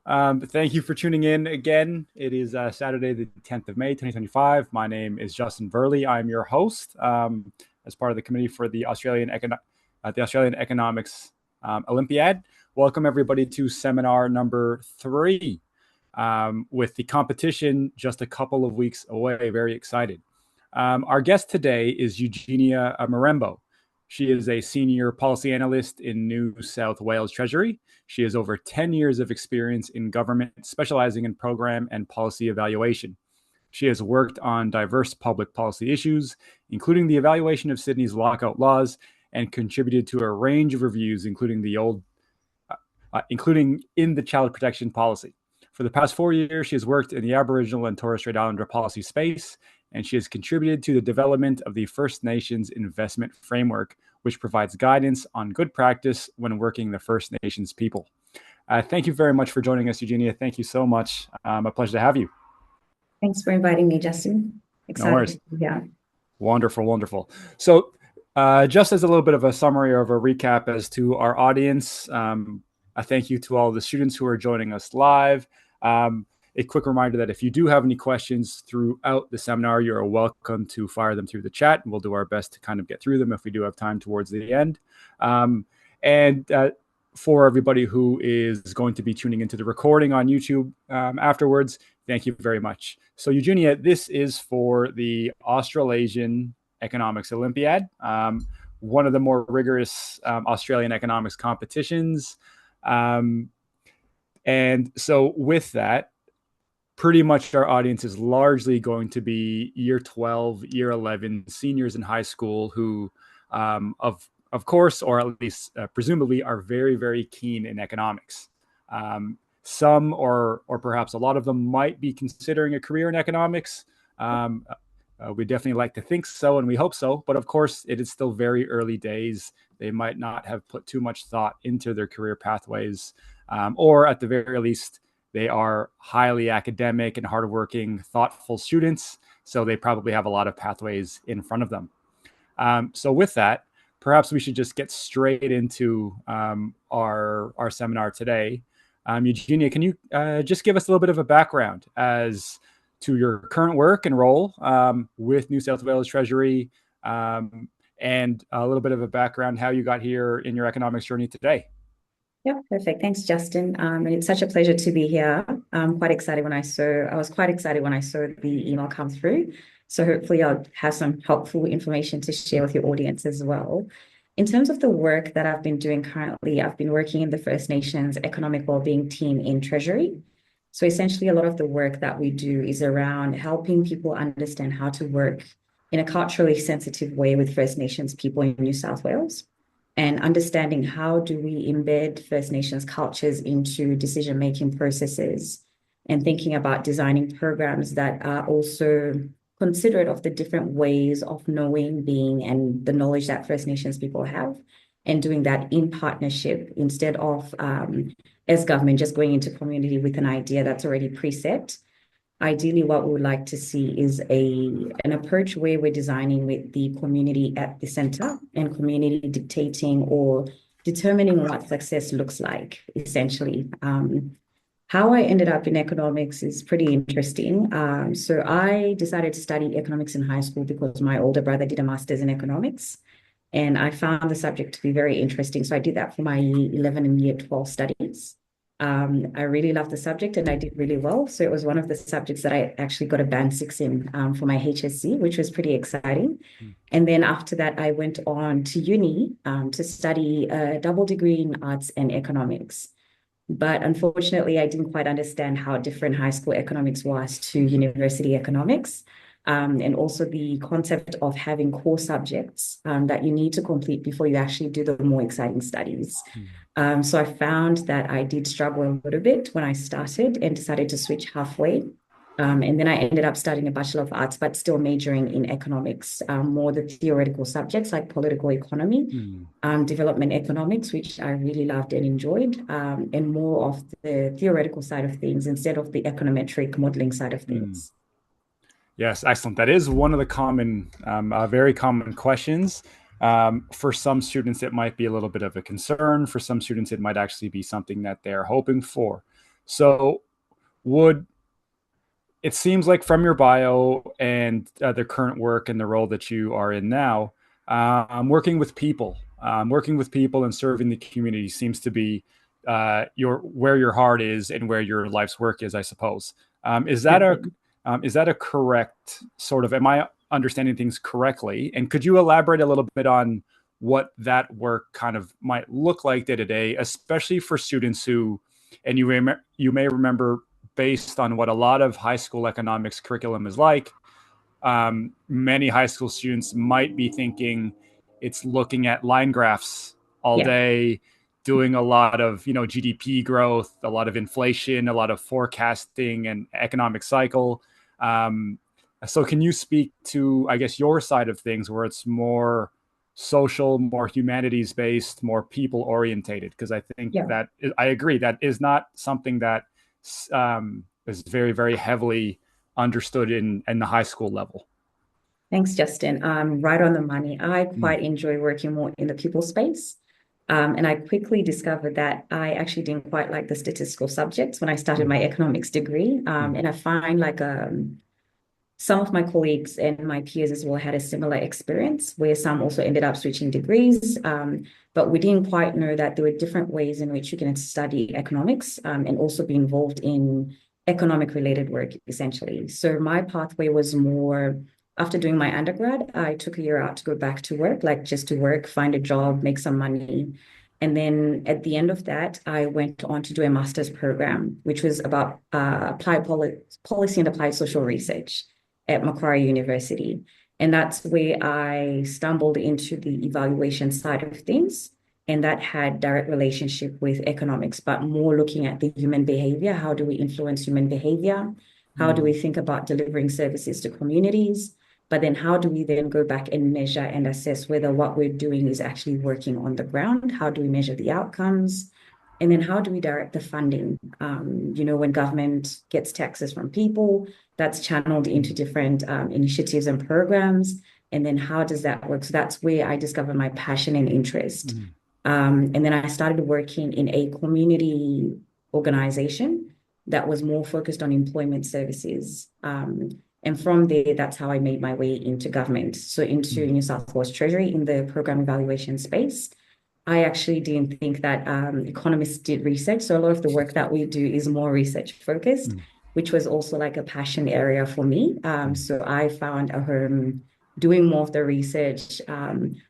Thank you for tuning in again. It is Saturday, the 10th of May, 2025. My name is Justin Virly. I'm your host as part of the committee for the Australian Economics Olympiad. Welcome, everybody, to seminar number 3 with the competition just a couple of weeks away. Very excited. Our guest today is Eugenia Marembo. She is a senior policy analyst in New South Wales Treasury. She has over 10 years of experience in government, specializing in program and policy evaluation. She has worked on diverse public policy issues, including the evaluation of Sydney's lockout laws, and contributed to a range of reviews, including in the child protection policy. For the past 4 years, she has worked in the Aboriginal and Torres Strait Islander policy space, and she has contributed to the development of the First Nations Investment Framework, which provides guidance on good practice when working the First Nations people. Thank you very much for joining us, Eugenia. Thank you so much. A pleasure to have you. Thanks for inviting me, Justin. Excited. No worries. Yeah. Wonderful, wonderful. So just as a little bit of a summary or of a recap as to our audience, a thank you to all the students who are joining us live. A quick reminder that if you do have any questions throughout the seminar, you're welcome to fire them through the chat, and we'll do our best to kind of get through them if we do have time towards the end. For everybody who is going to be tuning into the recording on YouTube afterwards, thank you very much. So Eugenia, this is for the Australasian Economics Olympiad, one of the more rigorous Australian economics competitions. And so with that, pretty much our audience is largely going to be year 12, year 11 seniors in high school who, of course, or at least presumably, are very, very keen in economics. Some or perhaps a lot of them might be considering a career in economics. We definitely like to think so, and we hope so. But of course, it is still very early days. They might not have put too much thought into their career pathways, or at the very least, they are highly academic and hardworking, thoughtful students, so they probably have a lot of pathways in front of them. So with that, perhaps we should just get straight into our seminar today. Eugenia, can you just give us a little bit of a background as to your current work and role with New South Wales Treasury, and a little bit of a background how you got here in your economics journey today? Yeah, perfect. Thanks, Justin. And it's such a pleasure to be here. I was quite excited when I saw the email come through. So hopefully I'll have some helpful information to share with your audience as well. In terms of the work that I've been doing currently, I've been working in the First Nations Economic Wellbeing team in Treasury. So essentially a lot of the work that we do is around helping people understand how to work in a culturally sensitive way with First Nations people in New South Wales, and understanding how do we embed First Nations cultures into decision-making processes, and thinking about designing programs that are also considerate of the different ways of knowing, being, and the knowledge that First Nations people have, and doing that in partnership instead of, as government, just going into community with an idea that's already preset. Ideally, what we would like to see is an approach where we're designing with the community at the center and community dictating or determining what success looks like, essentially. How I ended up in economics is pretty interesting. So I decided to study economics in high school because my older brother did a master's in economics, and I found the subject to be very interesting. So I did that for my year 11 and year 12 studies. I really loved the subject and I did really well. So it was one of the subjects that I actually got a band 6 in for my HSC, which was pretty exciting. And then after that, I went on to uni to study a double degree in arts and economics. But unfortunately, I didn't quite understand how different high school economics was to university economics. And also the concept of having core subjects that you need to complete before you actually do the more exciting studies. So I found that I did struggle a little bit when I started and decided to switch halfway. And then I ended up studying a Bachelor of Arts, but still majoring in economics, more the theoretical subjects like political economy, development economics, which I really loved and enjoyed, and more of the theoretical side of things instead of the econometric modeling side of things. Yes, excellent. That is one of the common, very common questions. For some students, it might be a little bit of a concern. For some students, it might actually be something that they're hoping for. So would it seems like from your bio and the current work and the role that you are in now, working with people and serving the community seems to be your where your heart is and where your life's work is, I suppose. Is that a Definitely. is that a correct sort of? Am I understanding things correctly? And could you elaborate a little bit on what that work kind of might look like day to day, especially for students who, and you may remember based on what a lot of high school economics curriculum is like. Many high school students might be thinking it's looking at line graphs all Yeah. day, doing a lot of GDP growth, a lot of inflation, a lot of forecasting and economic cycle. Um, so, can you speak to, I guess, your side of things where it's more social, more humanities based, more people orientated? Because I think Yeah. that I agree that is not something that is very, very heavily understood in the high school level. Thanks, Justin. Right on the money. I Mm, quite enjoy working more in the people space. And I quickly discovered that I actually didn't quite like the statistical subjects when I started mm, my economics degree. mm, And I find like some of my colleagues and my peers as well had a similar experience where some also ended up switching degrees. But we didn't quite know that there were different ways in which you can study economics and also be involved in economic related work, essentially. So my pathway was more after doing my undergrad, I took a year out to go back to work, like just to work, find a job, make some money. And then at the end of that, I went on to do a master's program, which was about policy and applied social research at Macquarie University. And that's where I stumbled into the evaluation side of things. And that had direct relationship with economics, but more looking at the human behavior. How do we influence human behavior? How do we mm, think about delivering services to communities? But then how do we then go back and measure and assess whether what we're doing is actually working on the ground? How do we measure the outcomes? And then how do we direct the funding? When government gets taxes from people, that's channeled into different initiatives and programs. And then how does that work? So that's where I discovered my passion and interest. mm, And then I started working in a community organization that was more focused on employment services. And from there, that's how I made my way into government. So into mm, New South Wales Treasury in the program evaluation space. I actually didn't think that economists did research. So a lot of the work that we do is more research focused, mm, which was also like a passion area for me. mm, So I found a home doing more of the research,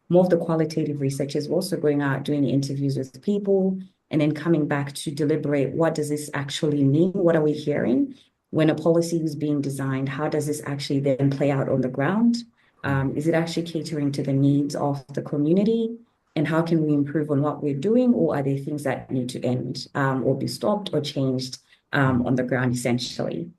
more of the qualitative research is also going out, doing interviews with people, and then coming back to deliberate what does this actually mean? What are we hearing? When a policy is being designed, how does this actually then play out on the ground? mm, Is it actually catering to the needs of the community? And how can we improve on what we're doing? Or are there things that need to end or be stopped or changed mm. on the ground, essentially?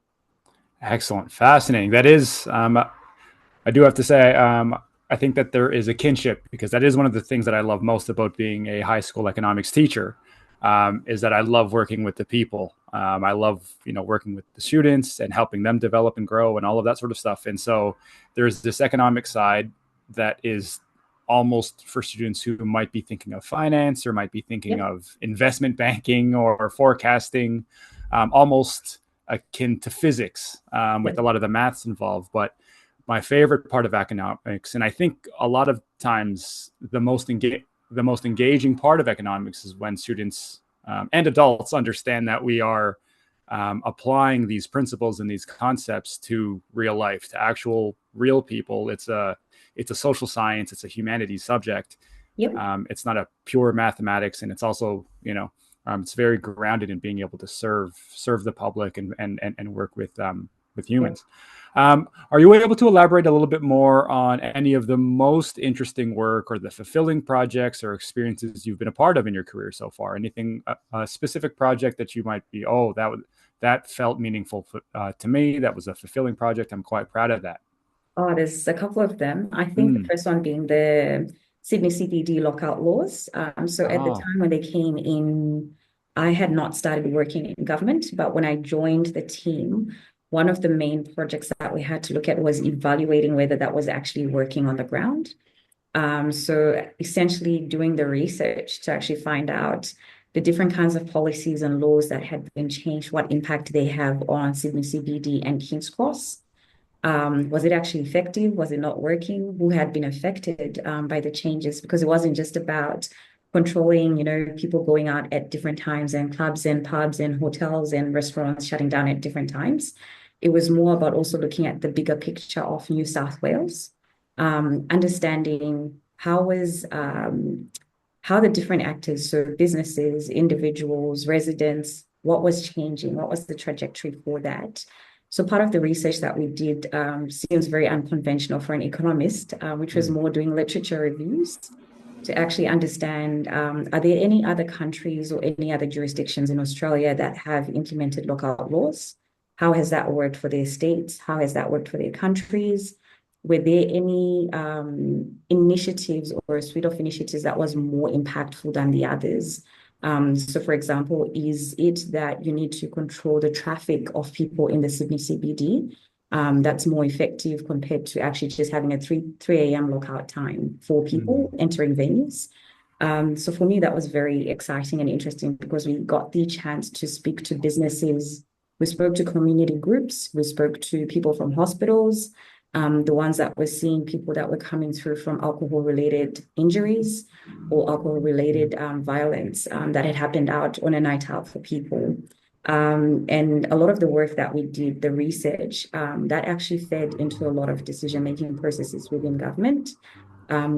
Excellent, fascinating. That is, I do have to say, I think that there is a kinship because that is one of the things that I love most about being a high school economics teacher, is that I love working with the people. I love working with the students and helping them develop and grow and all of that sort of stuff. And so there's this economic side that is almost for students who might be thinking of finance or might be thinking Yep. of investment banking or forecasting, almost akin to physics with a Yep. lot of the maths involved. But my favorite part of economics, and I think a lot of times the most engaging part of economics is when students and adults understand that we are applying these principles and these concepts to real life, to actual real people. It's a social science, it's a humanities subject. Yep. It's not a pure mathematics, and it's also it's very grounded in being able to serve the public and work with Yep. humans. Are you able to elaborate a little bit more on any of the most interesting work or the fulfilling projects or experiences you've been a part of in your career so far? Anything, a specific project that you might be, oh, that felt meaningful to me. That was a fulfilling project. I'm quite proud of that. Oh, there's a couple of them. I think the Mm. first one being the Sydney CPD lockout laws. So at the Oh. time when they came in, I had not started working in government, but when I joined the team, one of the main projects that we had to look at was evaluating whether that was actually working on the ground. So essentially doing the research to actually find out the different kinds of policies and laws that had been changed, what impact they have on Sydney CBD and King's Cross. Was it actually effective? Was it not working? Who had been affected by the changes? Because it wasn't just about controlling, people going out at different times and clubs and pubs and hotels and restaurants shutting down at different times. It was more about also looking at the bigger picture of New South Wales, understanding how the different actors, so businesses, individuals, residents, what was changing, what was the trajectory for that. So part of the research that we did seems very unconventional for an economist, which was more doing literature reviews to actually understand, are there any other countries or any other jurisdictions in Australia that have implemented lockout laws? How has that worked for their states? How has that worked for their countries? Were there any initiatives or a suite of initiatives that was more impactful than the others? So, for example, is it that you need to control the traffic of people in the Sydney CBD? That's more effective compared to actually just having a 3 a.m. lockout time for people entering venues. So for me, that was very exciting and interesting because we got the chance to speak to businesses. We spoke to community groups. We spoke to people from hospitals, the ones that were seeing people that were coming through from alcohol-related injuries or alcohol-related violence that had happened out on a night out for people. And a lot of the work that we did, the research, that actually fed into a lot of decision-making processes within government. There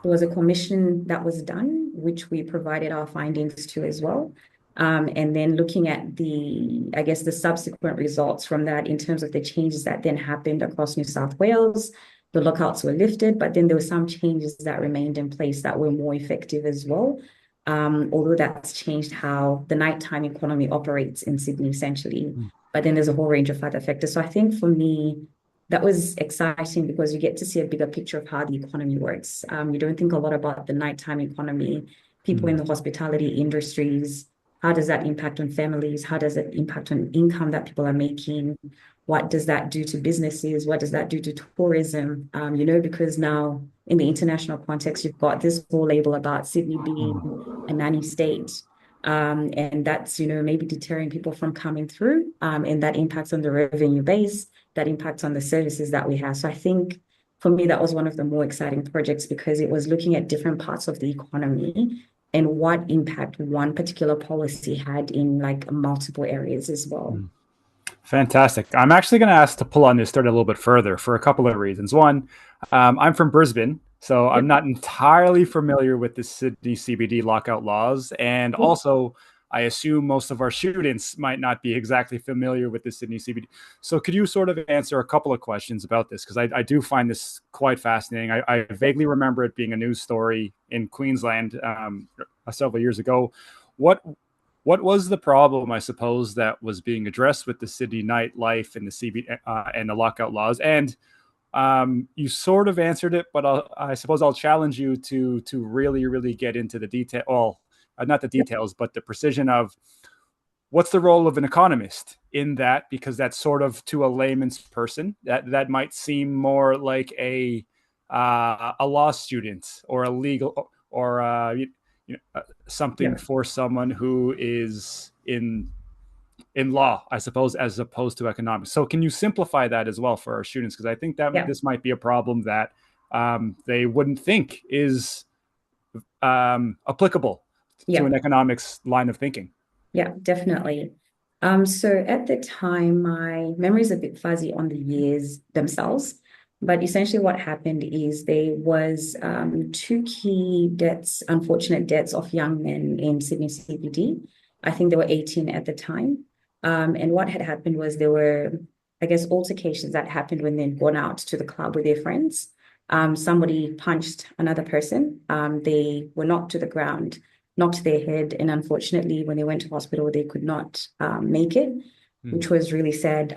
was a commission that was done, which we provided our findings to as well. And then looking at the subsequent results from that in terms of the changes that then happened across New South Wales. The lockouts were lifted, but then there were some changes that remained in place that were more effective as well. Although that's changed how the nighttime economy operates in Sydney, essentially. But then there's a whole range of other factors. So I think for me, that was exciting because you get to see a bigger picture of how the economy works. You don't think a lot about the nighttime economy, people in the hospitality industries. How does that impact on families? How does it impact on income that people are making? What does that do to businesses? What does that do to tourism? Because now in the international context, you've got this whole label about Sydney being a nanny state. And that's, maybe deterring people from coming through. And that impacts on the revenue base, that impacts on the services that we have. So I think for me, that was one of the more exciting projects because it was looking at different parts of the economy and what impact one particular policy had in like multiple areas as well. Fantastic. I'm actually going to ask to pull on this thread a little bit further for a couple of reasons. One, I'm from Brisbane, so I'm not entirely familiar with the Sydney CBD lockout laws. And also, I assume most of our students might not be exactly familiar with the Sydney CBD. So could you sort of answer a couple of questions about this? Because I do find this quite fascinating. I vaguely remember it being a news story in Queensland several years ago. What was the problem, I suppose, that was being addressed with the Sydney nightlife and the CBD and the lockout laws? And you sort of answered it, but I suppose I'll challenge you to really, really get into the detail. Well, not the details, but the precision of what's the role of an economist in that, because that's sort of to a layman's person that might seem more like a law student or a legal or something for someone who is in law, I suppose, as opposed to economics. So can you simplify that as well for our students? Because I think that this might be a problem that they wouldn't think is applicable to an economics line of thinking. Yeah, definitely. So at the time, my memory is a bit fuzzy on the years themselves, but essentially what happened is there was two key deaths, unfortunate deaths of young men in Sydney CBD. I think they were 18 at the time. And what had happened was there were, I guess, altercations that happened when they'd gone out to the club with their friends. Somebody punched another person. They were knocked to the ground, knocked their head, and unfortunately, when they went to hospital, they could not make it, which was really sad.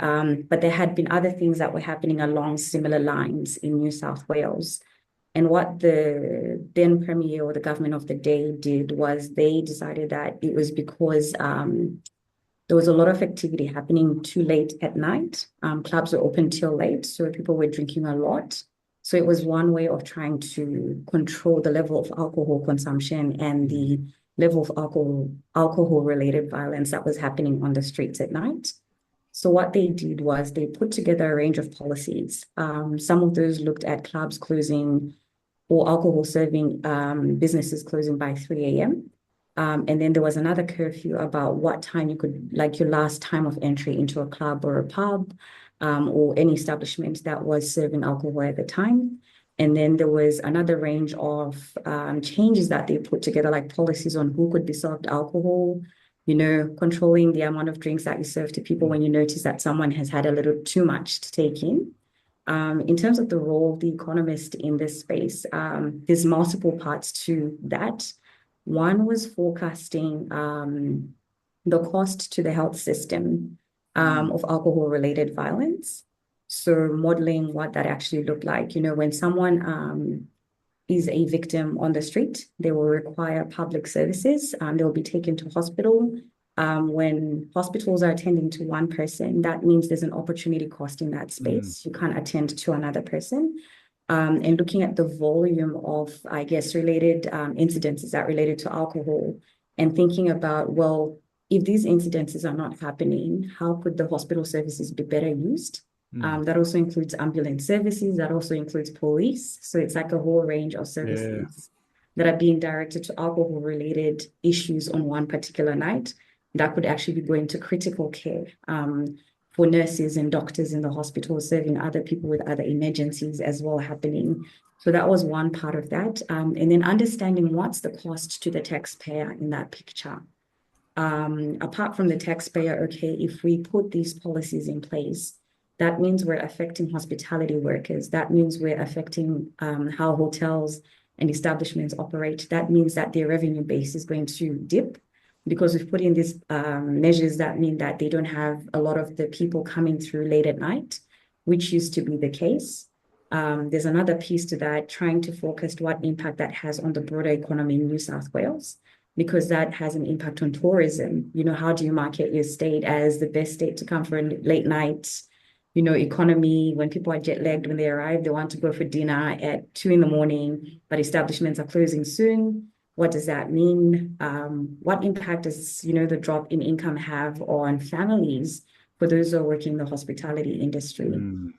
But there had been other things that were happening along similar lines in New South Wales. And what the then Premier or the government of the day did was they decided that it was because there was a lot of activity happening too late at night. Clubs were open till late, so people were drinking a lot. So it was one way of trying to control the level of alcohol consumption and the level of alcohol-related violence that was happening on the streets at night. So what they did was they put together a range of policies. Some of those looked at clubs closing or alcohol serving businesses closing by 3 a.m. And then there was another curfew about what time you could, like your last time of entry into a club or a pub, or any establishment that was serving alcohol at the time. And then there was another range of changes that they put together, like policies on who could be served alcohol, controlling the amount of drinks that you serve to people when you notice that someone has had a little too much to take in. In terms of the role of the economist in this space, there's multiple parts to that. One was forecasting the cost to the health system of alcohol-related violence. So modeling what that actually looked like. When someone is a victim on the street, they will require public services. They will be taken to hospital. When hospitals are attending to one person, that means there's an opportunity cost in that space. You can't attend to another person. And looking at the volume of, I guess, related incidences that related to alcohol and thinking about, well, if these incidences are not happening, how could the hospital services be better used? That also includes ambulance services. That also includes police. So it's like a whole range of services that are being directed to alcohol-related issues on one particular night that could actually be going to critical care for nurses and doctors in the hospital, serving other people with other emergencies as well happening. So that was one part of that. And then understanding what's the cost to the taxpayer in that picture. Apart from the taxpayer, okay, if we put these policies in place, that means we're affecting hospitality workers. That means we're affecting how hotels and establishments operate. That means that their revenue base is going to dip because we've put in these measures that mean that they don't have a lot of the people coming through late at night, which used to be the case. There's another piece to that, trying to focus what impact that has on the broader economy in New South Wales, because that has an impact on tourism. How do you market your state as the best state to come for a late night, economy? When people are jet lagged when they arrive, they want to go for dinner at 2 a.m, but establishments are closing soon. What does that mean? What impact does, the drop in income have on families for those who are working in the hospitality industry?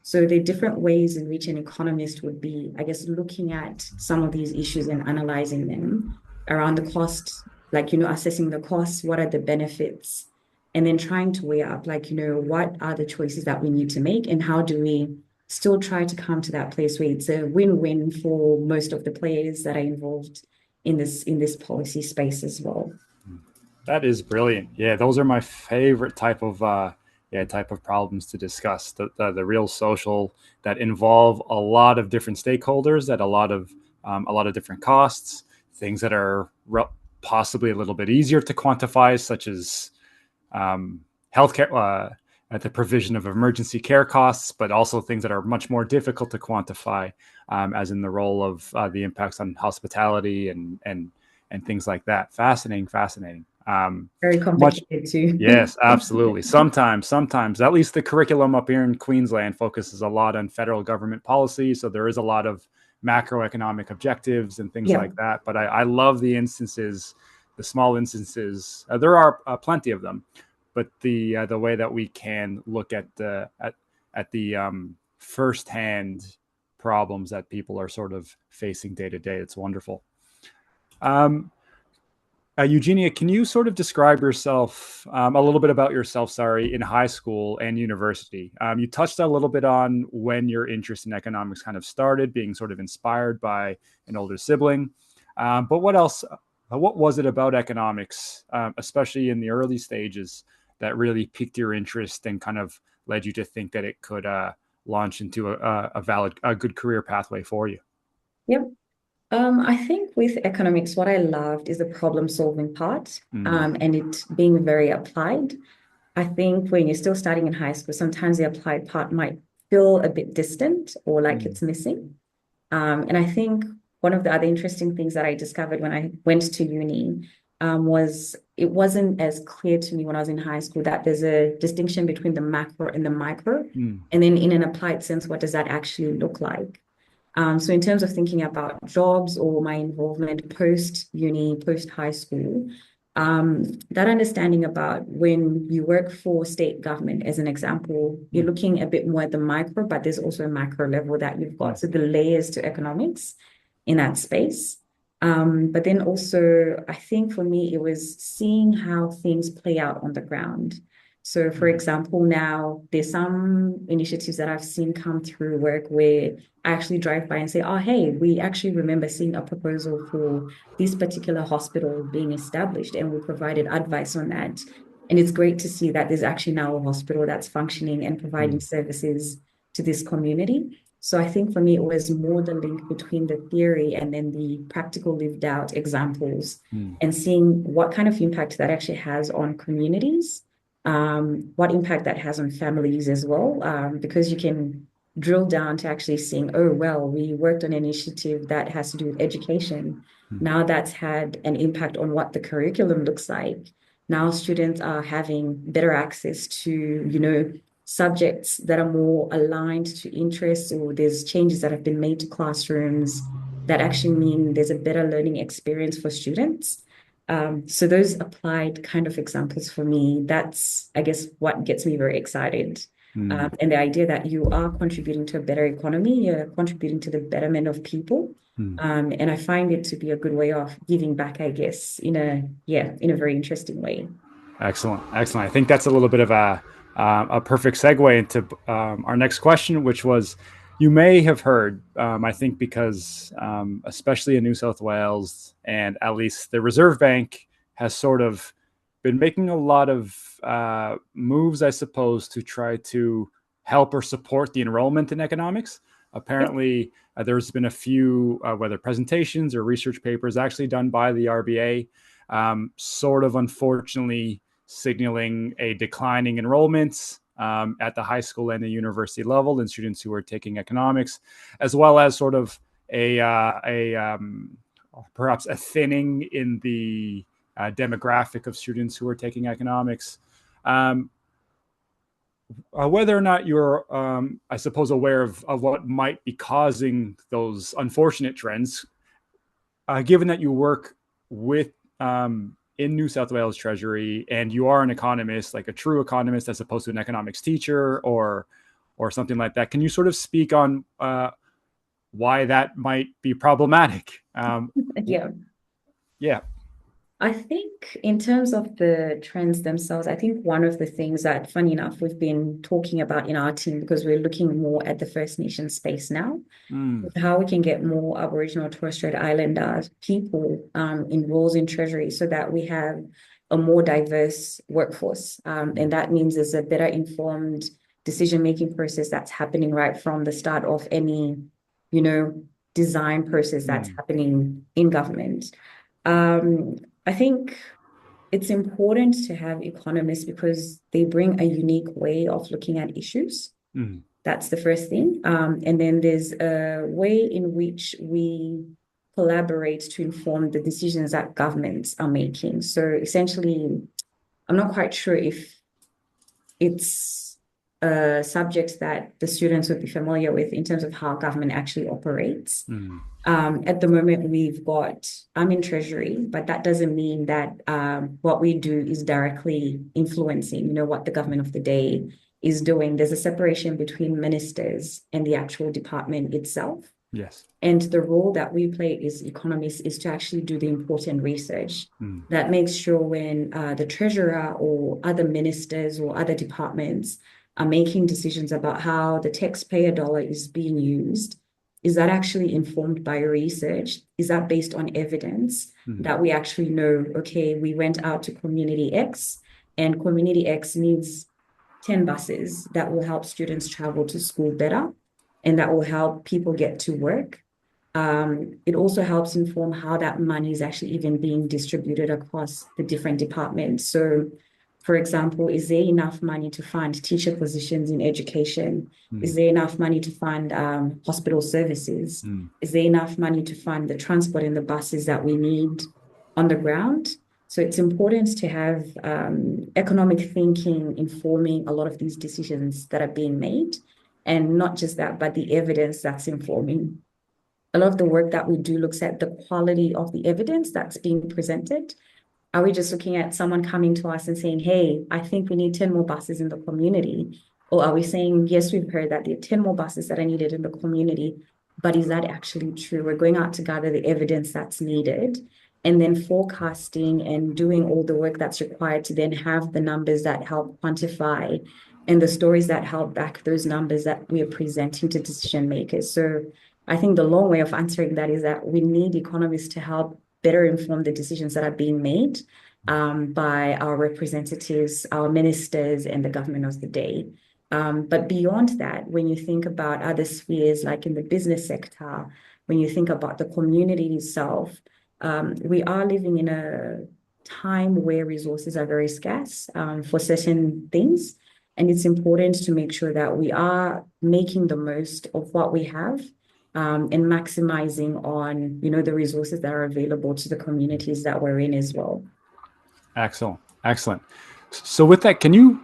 So there are different ways in which an economist would be, I guess, looking at some of these issues and analyzing them around the cost, like, assessing the costs, what are the benefits, and then trying to weigh up, like, what are the choices that we need to make and how do we still try to come to that place where it's a win-win for most of the players that are involved in this policy space as well. That is brilliant. Yeah, those are my favorite type of problems to discuss. The real social that involve a lot of different stakeholders, that a lot of different costs, things that are possibly a little bit easier to quantify, such as healthcare, at the provision of emergency care costs, but also things that are much more difficult to quantify, as in the role of the impacts on hospitality and things like that. Fascinating. Very complicated too. Yes, absolutely. Sometimes, at least the curriculum up here in Queensland focuses a lot on federal government policy. So there is a lot of macroeconomic objectives and things like that. But I love the instances, the small instances. There are plenty of them, but the way that we can look at the firsthand problems that people are sort of facing day to day. It's wonderful. Eugenia, can you sort of describe yourself, a little bit about yourself, sorry, in high school and university? You touched a little bit on when your interest in economics kind of started, being sort of inspired by an older sibling. But what else? What was it about economics, especially in the early stages, that really piqued your interest and kind of led you to think that it could launch into a good career pathway for you? Yep. I think with economics, what I loved is the problem-solving part, and it being very applied. I think when you're still studying in high school, sometimes the applied part might feel a bit distant or like it's missing. And I think one of the other interesting things that I discovered when I went to uni was it wasn't as clear to me when I was in high school that there's a distinction between the macro and the micro. And then in an applied sense, what does that actually look like? So in terms of thinking about jobs or my involvement post-uni, post-high school, that understanding about when you work for state government, as an example, you're looking a bit more at the micro, but there's also a macro level that you've got. So the layers to economics in that space. But then also, I think for me, it was seeing how things play out on the ground. So, for example, now there's some initiatives that I've seen come through work where I actually drive by and say, oh, hey, we actually remember seeing a proposal for this particular hospital being established, and we provided advice on that. And it's great to see that there's actually now a hospital that's functioning and providing services to this community. So I think for me, it was more the link between the theory and then the practical lived out examples and seeing what kind of impact that actually has on communities, what impact that has on families as well, because you can drill down to actually seeing, oh, well, we worked on an initiative that has to do with education. Now that's had an impact on what the curriculum looks like. Now students are having better access to, subjects that are more aligned to interests, or there's changes that have been made to classrooms that actually mean there's a better learning experience for students. So those applied kind of examples for me, that's, I guess, what gets me very excited. And the idea that you are contributing to a better economy, you're contributing to the betterment of people. And I find it to be a good way of giving back, I guess, in a very interesting way. Excellent. Excellent. I think that's a little bit of a perfect segue into our next question, which was, you may have heard, I think because especially in New South Wales, and at least the Reserve Bank has sort of been making a lot of moves, I suppose, to try to help or support the enrollment in economics. Apparently, there's been a few, whether presentations or research papers actually done by the RBA, sort of unfortunately signaling a declining enrollments at the high school and the university level in students who are taking economics, as well as sort of perhaps a thinning in the demographic of students who are taking economics. Whether or not you're, I suppose, aware of what might be causing those unfortunate trends, given that you work with in New South Wales Treasury and you are an economist, like a true economist, as opposed to an economics teacher or something like that, can you sort of speak on why that might be problematic? Yeah. Yeah. I think in terms of the trends themselves, I think one of the things that, funny enough, we've been talking about in our team, because we're looking more at the First Nations space now, with how we can get more Aboriginal Torres Strait Islander people in roles in Treasury so that we have a more diverse workforce. And that means there's a better informed decision-making process that's happening right from the start of any, design process that's happening in government. I think it's important to have economists because they bring a unique way of looking at issues. That's the first thing. And then there's a way in which we collaborate to inform the decisions that governments are making. So essentially, I'm not quite sure if it's subjects that the students would be familiar with in terms of how government actually operates. At the moment, I'm in Treasury, but that doesn't mean that what we do is directly influencing, what the government of the day is doing. There's a separation between ministers and the actual department itself. Yes. And the role that we play as economists is to actually do the important research that makes sure when the treasurer or other ministers or other departments are making decisions about how the taxpayer dollar is being used, is that actually informed by research? Is that based on evidence that we actually know, okay, we went out to community X and community X needs 10 buses that will help students travel to school better and that will help people get to work. It also helps inform how that money is actually even being distributed across the different departments. So, for example, is there enough money to fund teacher positions in education? Is there enough money to fund hospital services? Is there enough money to fund the transport and the buses that we need on the ground? So it's important to have economic thinking informing a lot of these decisions that are being made. And not just that, but the evidence that's informing a lot of the work that we do looks at the quality of the evidence that's being presented. Are we just looking at someone coming to us and saying, hey, I think we need 10 more buses in the community? Or are we saying, yes, we've heard that there are 10 more buses that are needed in the community, but is that actually true? We're going out to gather the evidence that's needed and then forecasting and doing all the work that's required to then have the numbers that help quantify and the stories that help back those numbers that we are presenting to decision makers. So I think the long way of answering that is that we need economists to help better inform the decisions that are being made by our representatives, our ministers, and the government of the day. But beyond that, when you think about other spheres, like in the business sector, when you think about the community itself, we are living in a time where resources are very scarce for certain things. And it's important to make sure that we are making the most of what we have and maximizing on, the resources that are available to the communities that we're in as well. Excellent. Excellent. So with that, can you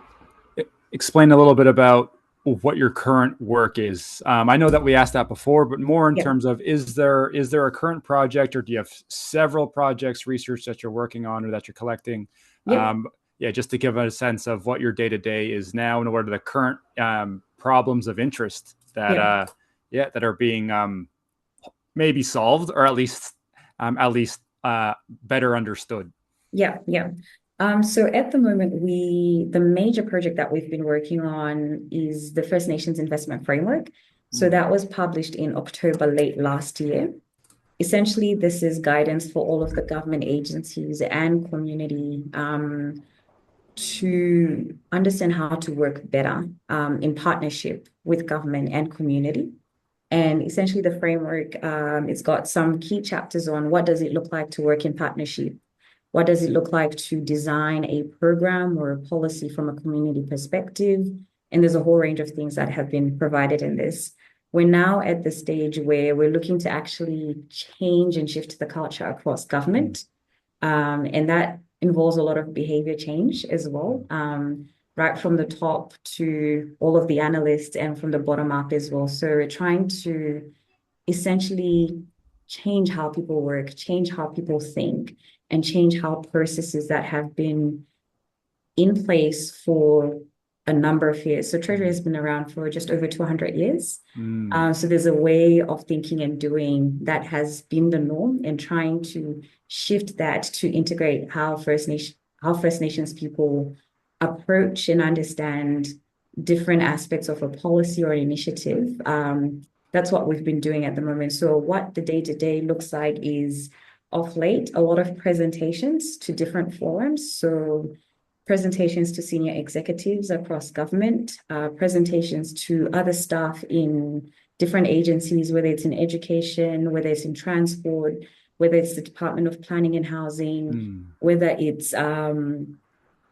explain a little bit about what your current work is? I know that we asked that before, but more in terms of, is there a current project, or do you have several projects, research that you're working on or that you're collecting? Just to give a sense of what your day-to-day is now and what are the current problems of interest that that are being maybe solved, or at least better understood. So at the moment, the major project that we've been working on is the First Nations Investment Framework. So that was published in October late last year. Essentially, this is guidance for all of the government agencies and community to understand how to work better in partnership with government and community. And essentially, the framework, it's got some key chapters on what does it look like to work in partnership? What does it look like to design a program or a policy from a community perspective? And there's a whole range of things that have been provided in this. We're now at the stage where we're looking to actually change and shift the culture across government. And that involves a lot of behavior change as well, right from the top to all of the analysts and from the bottom up as well. So we're trying to essentially change how people work, change how people think, and change how processes that have been in place for a number of years. So Treasury has been around for just over 200 years. So there's a way of thinking and doing that has been the norm, and trying to shift that to integrate how First Nations people approach and understand different aspects of a policy or an initiative. That's what we've been doing at the moment. So what the day-to-day looks like is, of late, a lot of presentations to different forums. So presentations to senior executives across government, presentations to other staff in different agencies, whether it's in education, whether it's in transport, whether it's the Department of Planning and Housing, whether it's our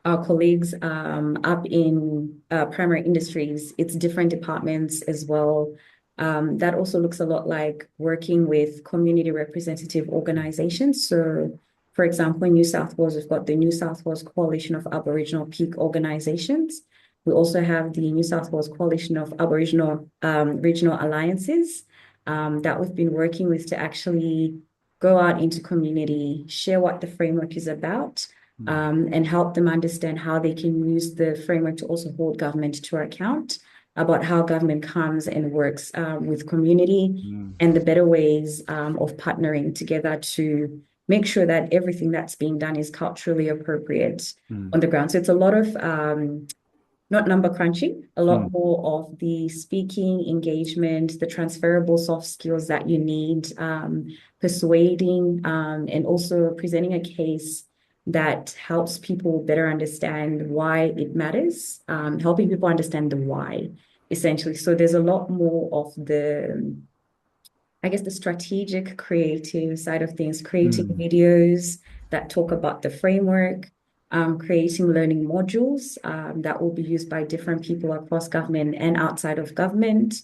colleagues up in primary industries, it's different departments as well. That also looks a lot like working with community representative organizations. So, for example, in New South Wales, we've got the New South Wales Coalition of Aboriginal Peak Organizations. We also have the New South Wales Coalition of Aboriginal Regional Alliances that we've been working with to actually go out into community, share what the framework is about, and help them understand how they can use the framework to also hold government to account about how government comes and works with community and the better ways of partnering together to make sure that everything that's being done is culturally appropriate on the ground. So it's a lot of not number crunching, a lot more of the speaking, engagement, the transferable soft skills that you need, persuading, and also presenting a case that helps people better understand why it matters, helping people understand the why, essentially. So there's a lot more of the, I guess, the strategic, creative side of things, creating videos that talk about the framework, creating learning modules that will be used by different people across government and outside of government.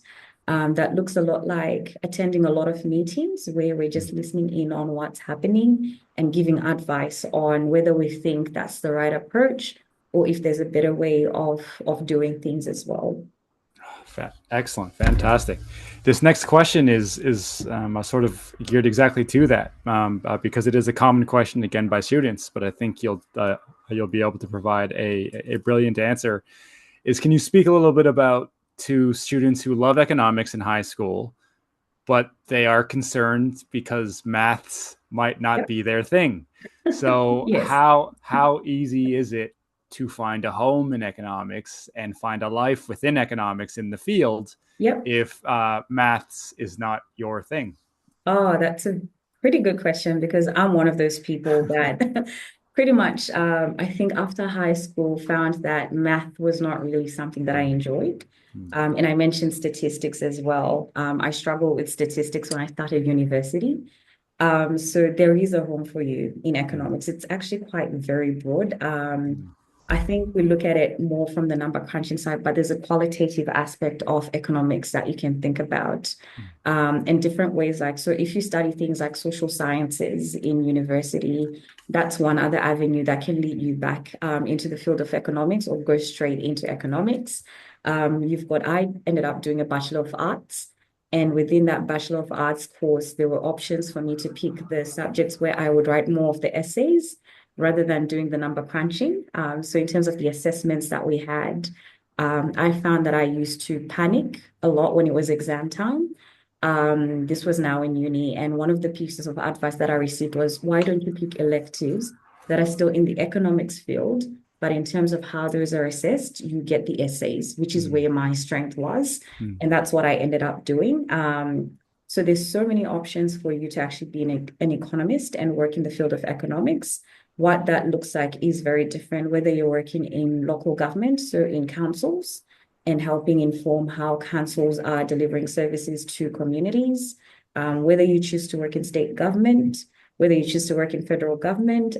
That looks a lot like attending a lot of meetings where we're just listening in on what's happening and giving advice on whether we think that's the right approach or if there's a better way of doing things as well. Excellent, fantastic. This next question is sort of geared exactly to that, because it is a common question again by students, but I think you'll be able to provide a brilliant answer. Is can you speak a little bit about to students who love economics in high school, but they are concerned because maths might not Yep. be their thing. So Yes. how easy is it to find a home in economics and find a life within economics in the field Yep. if maths is not your thing? Oh, that's a pretty good question because I'm one of those people that pretty much, I think after high school, found that math was not really something that I enjoyed. And I mentioned statistics as well. I struggled with statistics when I started university. So there is a home for you in economics. It's actually quite very broad. I think we look at it more from the number crunching side, but there's a qualitative aspect of economics that you can think about in different ways. Like, so if you study things like social sciences in university, that's one other avenue that can lead you back into the field of economics or go straight into economics. I ended up doing a Bachelor of Arts. And within that Bachelor of Arts course, there were options for me to pick the subjects where I would write more of the essays rather than doing the number crunching. So in terms of the assessments that we had, I found that I used to panic a lot when it was exam time. This was now in uni, and one of the pieces of advice that I received was, why don't you pick electives that are still in the economics field, but in terms of how those are assessed, you get the essays, which is where my strength was. And that's what I ended up doing. So there's so many options for you to actually be an economist and work in the field of economics. What that looks like is very different, whether you're working in local government, so in councils, and helping inform how councils are delivering services to communities, whether you choose to work in state government, whether you choose to work in federal government,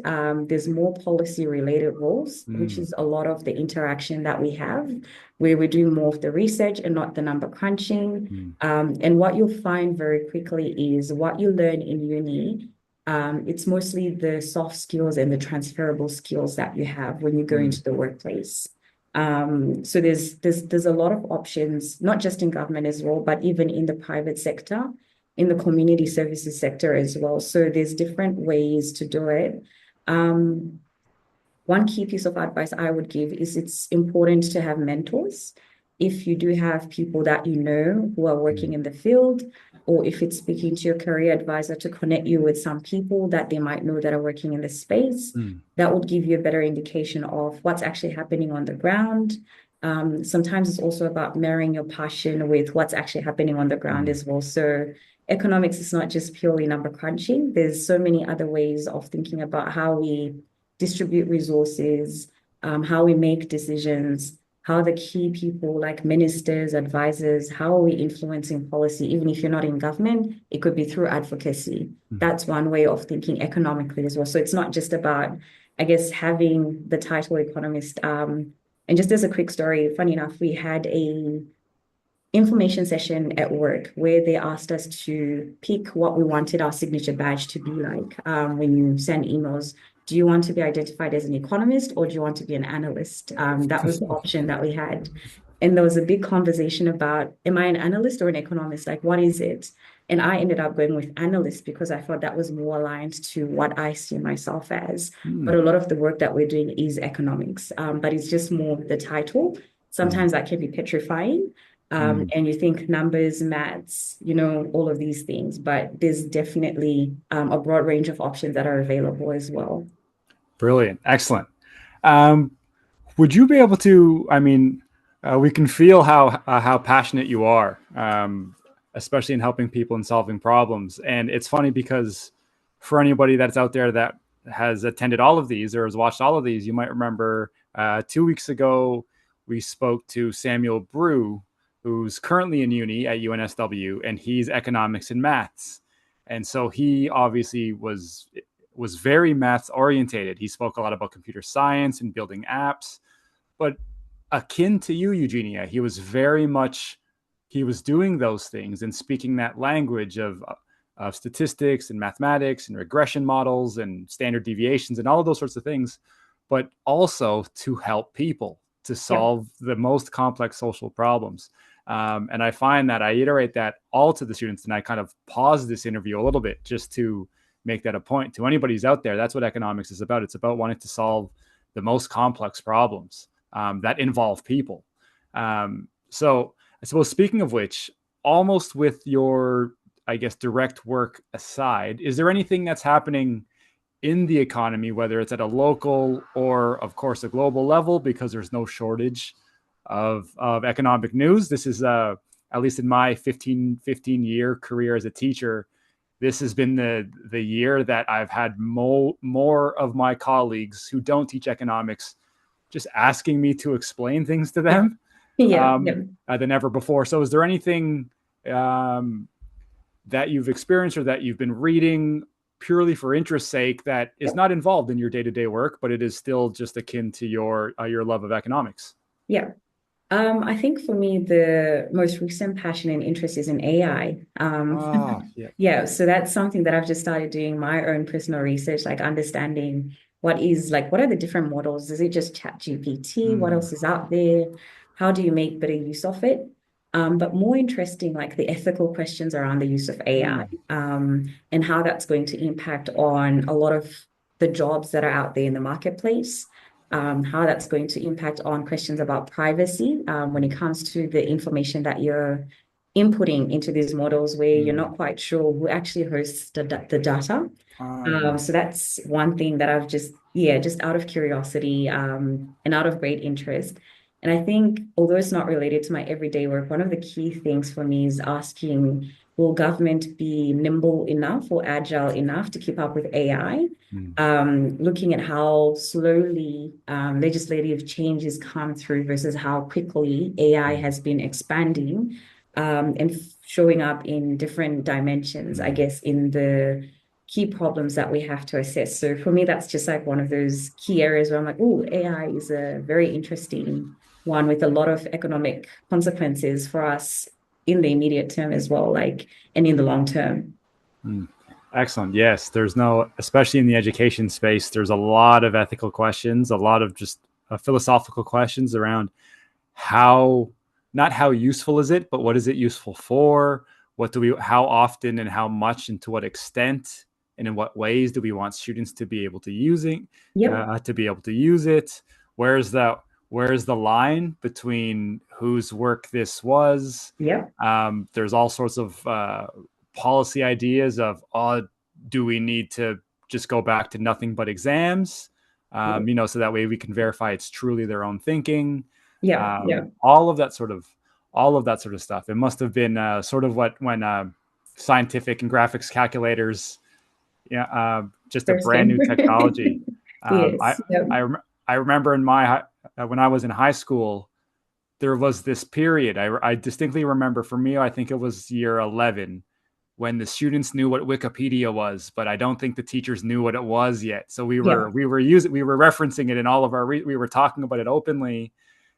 there's more policy related roles, which is a lot of the interaction that we have, where we're doing more of the research and not the number crunching. And what you'll find very quickly is what you learn in uni. It's mostly the soft skills and the transferable skills that you have when you go into the workplace. So there's a lot of options, not just in government as well, but even in the private sector, in the community services sector as well. So there's different ways to do it. One key piece of advice I would give is it's important to have mentors. If you do have people that you know who are working in the field, or if it's speaking to your career advisor to connect you with some people that they might know that are working in the space, that would give you a better indication of what's actually happening on the ground. Sometimes it's also about marrying your passion with what's actually happening on the ground as well. So economics is not just purely number crunching. There's so many other ways of thinking about how we distribute resources, how we make decisions, how the key people like ministers, advisors, how are we influencing policy, even if you're not in government, it could be through advocacy. That's one way of thinking economically as well. So it's not just about, I guess, having the title economist. And just as a quick story, funny enough, we had a information session at work where they asked us to pick what we wanted our signature badge to be like when you send emails. Do you want to be identified as an economist or do you want to be an analyst? That was the option that we had. And there was a big conversation about, am I an analyst or an economist? Like, what is it? And I ended up going with analyst because I thought that was more aligned to what I see myself as. But a lot of the work that we're doing is economics, but it's just more the title. Sometimes that can be petrifying. And you think numbers, maths, all of these things, but there's definitely a broad range of options that are available as well. Brilliant. Excellent. Would you be able to, we can feel how passionate you are, especially in helping people and solving problems. And it's funny because for anybody that's out there that has attended all of these or has watched all of these, you might remember 2 weeks ago, we spoke to Samuel Brew, who's currently in uni at UNSW, and he's economics and maths. And so he obviously was very maths orientated. He spoke a lot about computer science and building apps, but akin to you, Eugenia, he was doing those things and speaking that language of statistics and mathematics and regression models and standard deviations and all of those sorts of things, but also to help people to solve the most complex social problems. And I find that I iterate that all to the students, and I kind of pause this interview a little bit just to make that a point to anybody who's out there. That's what economics is about. It's about wanting to solve the most complex problems that involve people. So I suppose, speaking of which, almost with your, I guess, direct work aside, is there anything that's happening in the economy, whether it's at a local or, of course, a global level, because there's no shortage of economic news? This is, at least in my 15 year career as a teacher, this has been the year that I've had more of my colleagues who don't teach economics just asking me to explain things to them Yeah. than ever before. So is there anything that you've experienced or that you've been reading purely for interest's sake that is not involved in your day-to-day work, but it is still just akin to your love of economics? Yeah. I think for me, the most recent passion and interest is in AI. Yeah. Yeah, so that's something that I've just started doing my own personal research, like understanding what are the different models? Is it just ChatGPT? What else is out there? How do you make better use of it? But more interesting, like the ethical questions around the use of AI, and how that's going to impact on a lot of the jobs that are out there in the marketplace. How that's going to impact on questions about privacy when it comes to the information that you're inputting into these models, where you're not quite sure who actually hosts the data. So that's one thing that I've just out of curiosity and out of great interest. And I think, although it's not related to my everyday work, one of the key things for me is asking, will government be nimble enough or agile enough to keep up with AI? Looking at how slowly legislative changes come through versus how quickly AI has been expanding and showing up in different dimensions, I guess, in the key problems that we have to assess. So for me, that's just like one of those key areas where I'm like, oh, AI is a very interesting one with a lot of economic consequences for us in the immediate term as well, like, and in the long term. Excellent. Yes, especially in the education space, there's a lot of ethical questions, a lot of just philosophical questions around not how useful is it, but what is it useful for? How often and how much and to what extent and in what ways do we want students to be able to use it? Where's the line between whose work this was? Yeah. There's all sorts of policy ideas of, do we need to just go back to nothing but exams? So that way we can verify it's truly their own thinking. All of that sort of stuff. It must have been sort of when scientific and graphics calculators, just a brand new technology. Yes. I remember when I was in high school, there was this period. I distinctly remember, for me, I think it was year 11, when the students knew what Wikipedia was, but I don't think the teachers knew what it was yet. So we were referencing it in all of we were talking about it openly.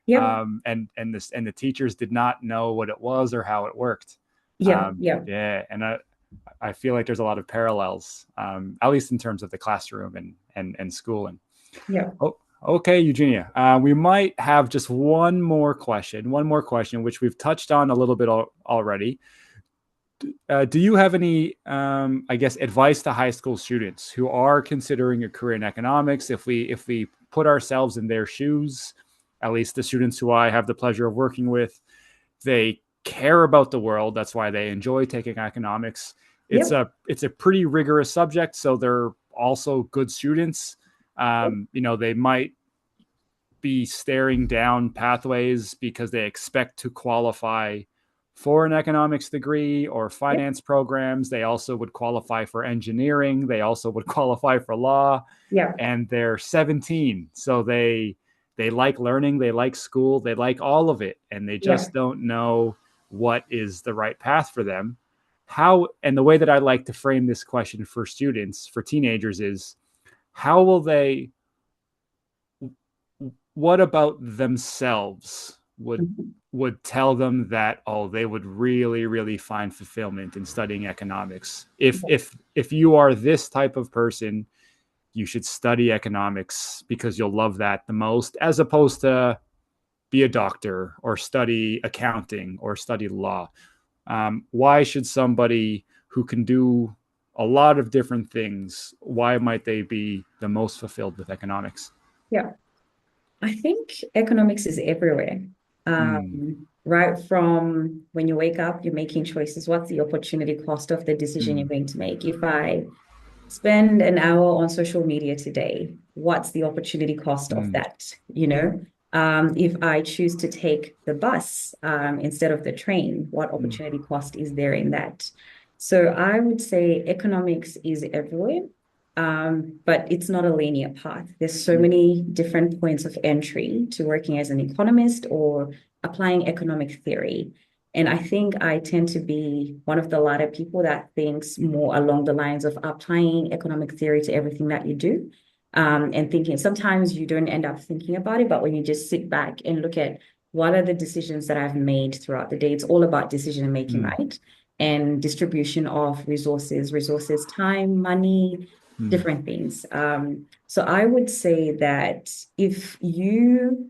And the teachers did not know what it was or how it worked. And I feel like there's a lot of parallels, at least in terms of the classroom and schooling. Okay, Eugenia, we might have just one more question, which we've touched on a little bit already. Do you have any, I guess, advice to high school students who are considering a career in economics? If we put ourselves in their shoes, at least the students who I have the pleasure of working with, they care about the world. That's why they enjoy taking economics. It's a pretty rigorous subject, so they're also good students. They might be staring down pathways because they expect to qualify for an economics degree or finance programs. They also would qualify for engineering. They also would qualify for law. And they're 17. So they like learning. They like school. They like all of it. And they just don't know what is the right path for them. And the way that I like to frame this question for students, for teenagers, is what about themselves would tell them that, they would really, really find fulfillment in studying economics? If you are this type of person, you should study economics because you'll love that the most, as opposed to be a doctor or study accounting or study law? Why should somebody who can do a lot of different things, why might they be the most fulfilled with economics? Yeah, I think economics is everywhere. Mm, Right from when you wake up, you're making choices. What's the opportunity cost of the decision you're mm, going to make? If I spend an hour on social media today, what's the opportunity cost of mm, that? If I choose to take the bus instead of the train, what mm, opportunity cost is there in that? So I would say economics is everywhere, but it's not a linear path. There's so many different points of entry to working as an economist or applying economic theory. And I think I tend to be one of the latter people that thinks more along the lines of applying economic theory to everything that you do. And thinking sometimes you don't end up thinking about it, but when you just sit back and look at what are the decisions that I've made throughout the day, it's all about decision making, mm, right? And distribution of resources, time, money, mm, different things. So I would say that if you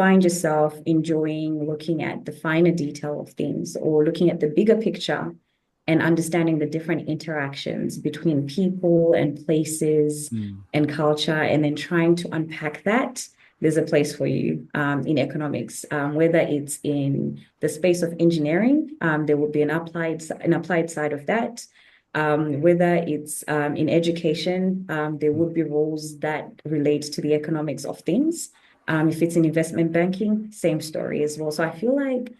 find yourself enjoying looking at the finer detail of things or looking at the bigger picture and understanding the different interactions between people and places mm, and culture, and then trying to unpack that, there's a place for you in economics. Whether it's in the space of engineering, there will be an applied side of that. Whether it's in education, there would be roles that relate to the economics of things. If it's in investment banking, same story as well. So I feel like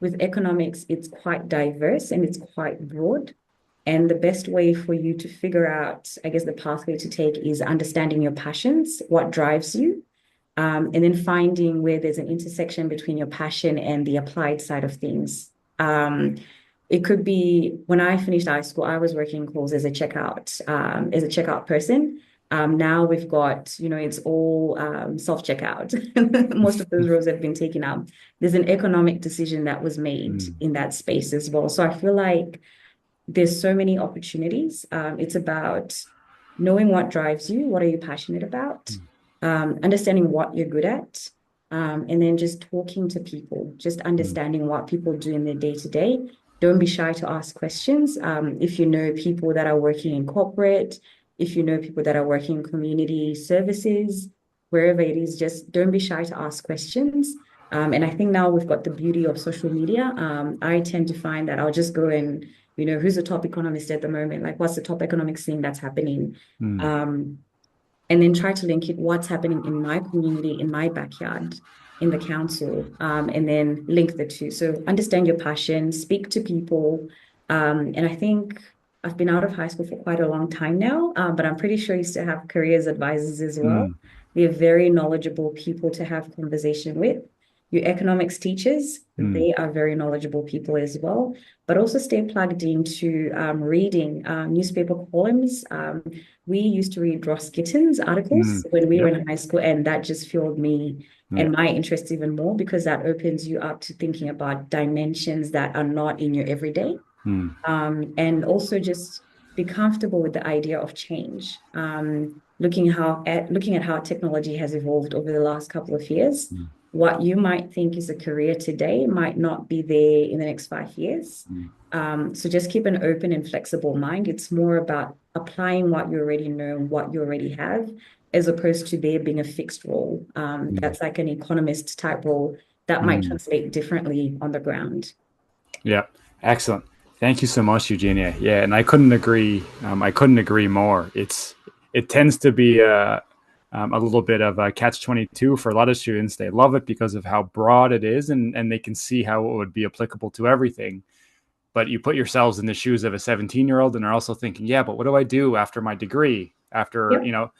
with economics, it's quite diverse and it's quite broad. And the best way for you to figure out, I guess, the pathway to take is understanding your passions, what drives you, and then finding where there's an intersection between your passion and the applied side of things. It could be when I finished high school, I was working calls as a checkout person. Now we've got, it's all self-checkout. Most of those roles have been taken up. There's an economic decision that was made mm, in that space as well. So I feel like there's so many opportunities. It's about knowing what drives you, what are you passionate about, mm, understanding what you're good at, and then just talking to people, just mm, understanding what people do in their day to day. Don't be shy to ask questions. If you know people that are working in corporate, if you know people that are working in community services, wherever it is, just don't be shy to ask questions. And I think now we've got the beauty of social media. I tend to find that I'll just go and who's the top economist at the moment? Like, what's the top economics thing that's happening? mm, Um, and then try to link it, what's happening in my community, in my backyard, in the council, and then link the two. So understand your passion, speak to people. And I think I've been out of high school for quite a long time now, but I'm pretty sure you still have careers advisors as well. mm, They're very knowledgeable people to have conversation with. Your economics teachers, mm, they are very knowledgeable people as well, but also stay plugged into reading newspaper columns. We used to read Ross Gittins articles mm. when we were Yep. in high school, and that just fueled me Yeah. and my interest even more because that opens you up to thinking about dimensions that are not in your everyday. Mm, And also just be comfortable with the idea of change. Looking at how technology has evolved over the last couple of years. mm, What you might think is a career today might not be there in the next 5 years. mm. So just keep an open and flexible mind. It's more about applying what you already know, what you already have, as opposed to there being a fixed role. Mm, That's like an economist type role that might mm. translate differently on the ground. Yeah, excellent. Thank you so much, Eugenia. Yeah, and I couldn't agree. I couldn't agree more. It tends to be a little bit of a catch-22 for a lot of students. They love it because of how broad it is, and they can see how it would be applicable to everything. But you put yourselves in the shoes of a 17-year-old, and are also thinking, yeah, but what do I do after my degree? After Yep.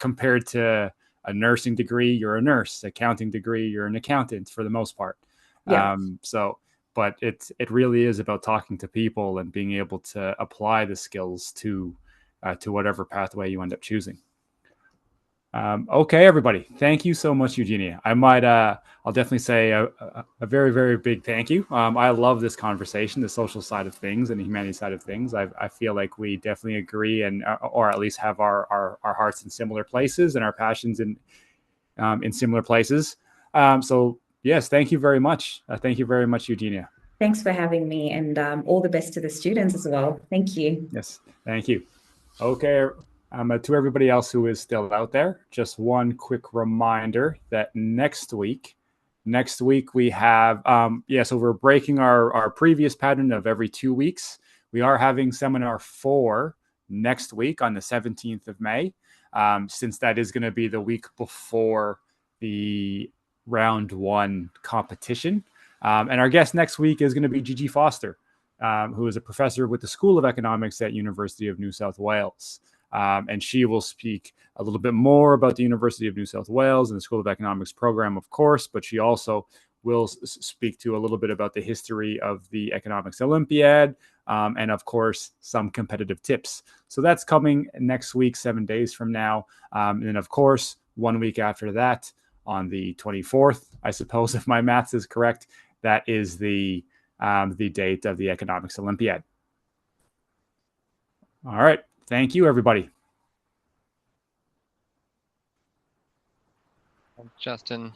compared to a nursing degree, you're a nurse. Accounting degree, you're an accountant for the most part. Yeah. So but it really is about talking to people and being able to apply the skills to whatever pathway you end up choosing. Okay, everybody, thank you so much, Eugenia. I'll definitely say a very, very big thank you. I love this conversation, the social side of things and the humanity side of things. I feel like we definitely agree and or at least have our hearts in similar places and our passions in similar places. So Yes, thank you very much. Thank you very much, Eugenia. Thanks for having me, and all the best to the students as well. Thank you. Yes, thank you. Okay, to everybody else who is still out there, just one quick reminder that next week we have, so we're breaking our previous pattern of every 2 weeks. We are having seminar 4 next week on the 17th of May, since that is going to be the week before the round 1 competition. And our guest next week is going to be Gigi Foster, who is a professor with the School of Economics at University of New South Wales. And she will speak a little bit more about the University of New South Wales and the School of Economics program, of course, but she also will speak to a little bit about the history of the Economics Olympiad, and of course, some competitive tips. So that's coming next week, 7 days from now. And then, of course, 1 week after that, on the 24th, I suppose, if my maths is correct, that is the date of the Economics Olympiad. All right. Thank you, everybody. Justin.